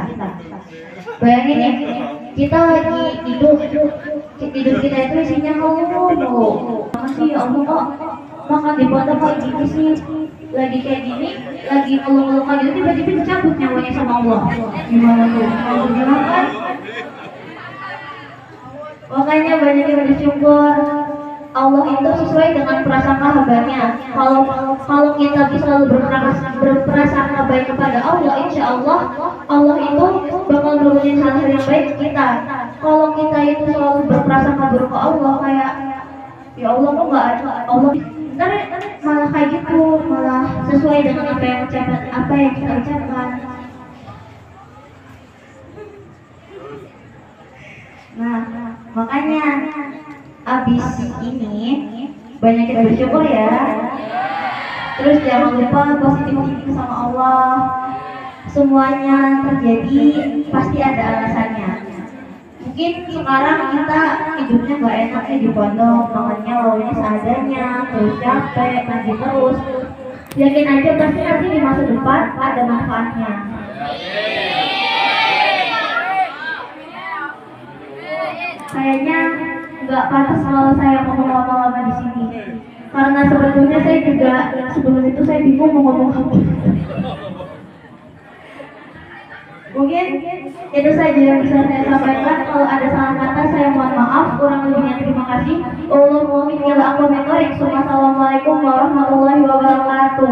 kita. Bayangin ya, kita lagi tidur kita itu isinya ngeluh. Makasih ya Allah kok makan di pondok kok gini sih, lagi kayak gini, lagi ngeluh-ngeluh kayak gitu, tiba-tiba dicabut nyawanya sama Allah. Gimana tuh? Mau gimana kan? Makanya banyak yang bersyukur. Allah itu sesuai dengan prasangka hambanya. Kalau kita bisa selalu berprasangka baik kepada Allah, insya Allah Allah itu bakal nurunin hal-hal yang baik ke kita. Kalau kita itu selalu berprasangka buruk ke Allah, kayak ya Allah kok nggak ada Allah, ntar malah kayak gitu, malah sesuai dengan apa yang kita ucapkan. Nah, makanya abis ini banyak kita bersyukur ya. Terus jangan lupa positif sama Allah. Semuanya terjadi pasti ada alasannya. Mungkin sekarang kita hidupnya nggak enak di pondok, makannya lauknya seadanya, terus capek, ngaji terus. Yakin aja pasti nanti di masa depan ada manfaatnya. Kayaknya nggak pantas kalau saya ngomong lama-lama di sini, karena sebetulnya saya juga sebelum itu saya bingung mau ngomong apa. Mungkin itu saja yang bisa saya sampaikan. Kalau ada salah kata saya mohon maaf, kurang lebihnya terima kasih. Assalamualaikum warahmatullahi wabarakatuh.